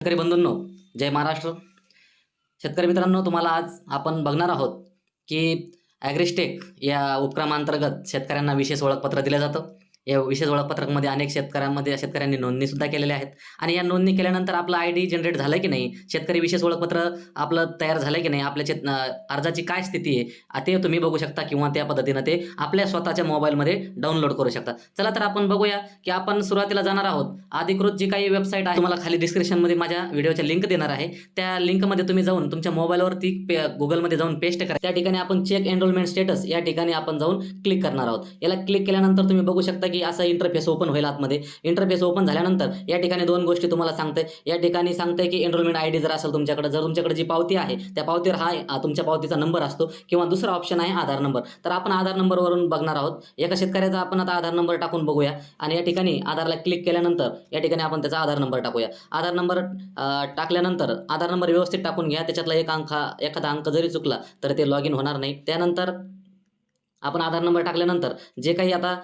शेतकरी बंधूंनो, जय महाराष्ट्र. शेतकरी मित्रांनो, तुम्हाला आज आपण बघणार आहोत की ॲग्रिस्टेक या उपक्रमांतर्गत शेतकऱ्यांना विशेष ओळखपत्र दिलं जातं. या विशेष ओळखपत्रामध्ये अनेक शेतकऱ्यांनी नोंदणीसुद्धा केलेल्या आहेत आणि या नोंदणी केल्यानंतर आपलं ID जनरेट झालं की नाही, शेतकरी विशेष ओळखपत्र आपलं तयार झालं की नाही, आपल्या अर्जाची काय स्थिती आहे ते तुम्ही बघू शकता किंवा त्या पद्धतीनं ते आपल्या स्वतःच्या मोबाईलमध्ये डाउनलोड करू शकता. चला तर आपण बघूया की आपण सुरुवातीला जाणार आहोत. अधिकृत जी काही वेबसाईट आहे तुम्हाला खाली डिस्क्रिप्शनमध्ये माझ्या व्हिडिओच्या लिंक देणार आहे. त्या लिंकमध्ये तुम्ही जाऊन तुमच्या मोबाईलवरती गुगलमध्ये जाऊन पेस्ट करा. त्या ठिकाणी आपण चेक एनरोलमेंट स्टेटस या ठिकाणी आपण जाऊन क्लिक करणार आहोत. याला क्लिक केल्यानंतर तुम्ही बघू शकता की असं इंटरफेस ओपन होईल. आतमध्ये इंटरफेस ओपन झाल्यानंतर या ठिकाणी दोन गोष्टी तुम्हाला सांगते. या ठिकाणी सांगते की एनरोलमेंट ID जर असेल तुमच्याकडे, जर तुमच्याकडे जी पावती आहे त्या पावतीवर हा तुमच्या पावतीचा नंबर असतो किंवा दुसरा ऑप्शन आहे आधार नंबर. तर आपण आधार नंबरवरून बघणार आहोत. एका शेतकऱ्याचा आपण आता आधार नंबर टाकून बघूया आणि या ठिकाणी आधारला क्लिक केल्यानंतर या ठिकाणी आपण त्याचा आधार नंबर टाकूया. आधार नंबर टाकल्यानंतर आधार नंबर व्यवस्थित टाकून घ्या. त्याच्यातला एखादा अंक जरी चुकला तर ते लॉग इन होणार नाही. त्यानंतर आपण आधार नंबर टाकल्यानंतर जे काही आता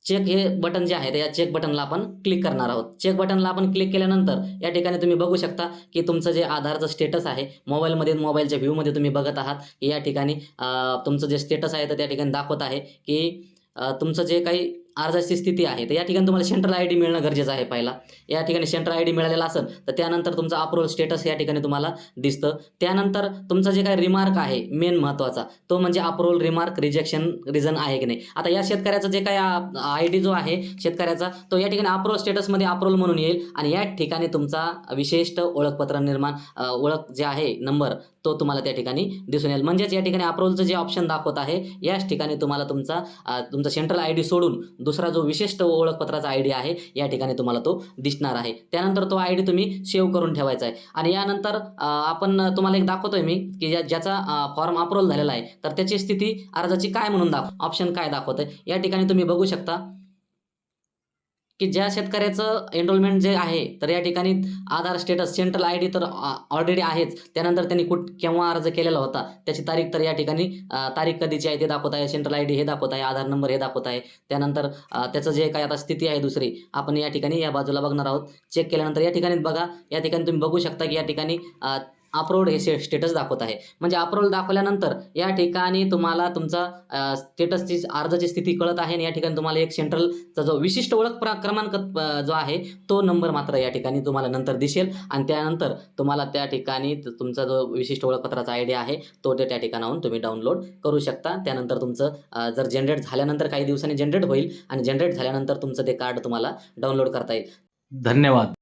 चेक हे बटन जे आहे त्या चेक बटनला आपण क्लिक करणार आहोत. चेक बटनला आपण क्लिक केल्यानंतर या ठिकाणी तुम्ही बघू शकता की तुमचं जे आधारचं स्टेटस आहे मोबाईलच्या व्ह्यूमध्ये तुम्ही बघत आहात की या ठिकाणी तुमचं जे स्टेटस आहे तर त्या ठिकाणी दाखवत आहे की तुमचं जे काही अर्जाची स्थिती आहे तर या ठिकाणी तुम्हाला सेंट्रल ID मिळणं गरजेचं आहे. पहिला या ठिकाणी सेंट्रल ID मिळालेला असेल तर त्यानंतर तुमचा अप्रूव्हल स्टेटस या ठिकाणी तुम्हाला दिसतं. त्यानंतर तुमचा जे काही रिमार्क आहे मेन महत्त्वाचा तो म्हणजे अप्रूव्हल, रिमार्क, रिजेक्शन, रिझन आहे की नाही. आता या शेतकऱ्याचा जे काही ID जो आहे शेतकऱ्याचा तो या ठिकाणी अप्रूव्हल स्टेटसमध्ये अप्रूव्हल म्हणून येईल आणि या ठिकाणी तुमचा विशिष्ट ओळखपत्र ओळख जे आहे नंबर तो तुम्हाला त्या ठिकाणी दिसून येईल. म्हणजेच या ठिकाणी अप्रूव्हलचं जे ऑप्शन दाखवत आहे याच ठिकाणी तुम्हाला तुमचा सेंट्रल ID सोडून दुसरा जो विशिष्ट ओळखपत्राचा ID आहे या ठिकाणी तुम्हाला तो दिसणार आहे. त्यानंतर तो ID तुम्ही सेव्ह करून ठेवायचा आहे आणि यानंतर आपण तुम्हाला एक दाखवतोय मी की ज्याचा फॉर्म अप्रूव्हल झालेला आहे तर त्याची स्थिती अर्जाची काय म्हणून ऑप्शन काय दाखवतंय या ठिकाणी तुम्ही बघू शकता की ज्या शेतकऱ्याचं एनरोलमेंट जे आहे तर या ठिकाणी आधार स्टेटस सेंट्रल ID तर ऑलरेडी आहेच. त्यानंतर त्यांनी केव्हा अर्ज केलेला होता त्याची तारीख तर या ठिकाणी तारीख कधीची आहे ते दाखवत आहे. सेंट्रल ID हे दाखवत आहे, आधार नंबर हे दाखवत आहे. त्यानंतर त्याचं जे काही आता स्थिती आहे दुसरी आपण या ठिकाणी या बाजूला बघणार आहोत. चेक केल्यानंतर या ठिकाणी बघा, या ठिकाणी तुम्ही बघू शकता की या ठिकाणी अप्रूव्हड हे स्टेटस दाखवत आहे. म्हणजे अप्रूव्हल दाखवल्यानंतर या ठिकाणी तुम्हाला तुमचा स्टेटसची अर्जाची स्थिती कळत आहे आणि या ठिकाणी तुम्हाला एक सेंट्रलचा जो विशिष्ट ओळख क्रमांक जो आहे तो नंबर मात्र या ठिकाणी तुम्हाला नंतर दिसेल आणि त्यानंतर तुम्हाला त्या ठिकाणी तुमचा जो विशिष्ट ओळखपत्राचा ID आहे तो त्या ठिकाणाहून तुम्ही डाउनलोड करू शकता. त्यानंतर तुमचं जर जनरेट झाल्यानंतर काही दिवसांनी जनरेट होईल आणि जनरेट झाल्यानंतर तुमचं ते कार्ड तुम्हाला डाउनलोड करता येईल. धन्यवाद.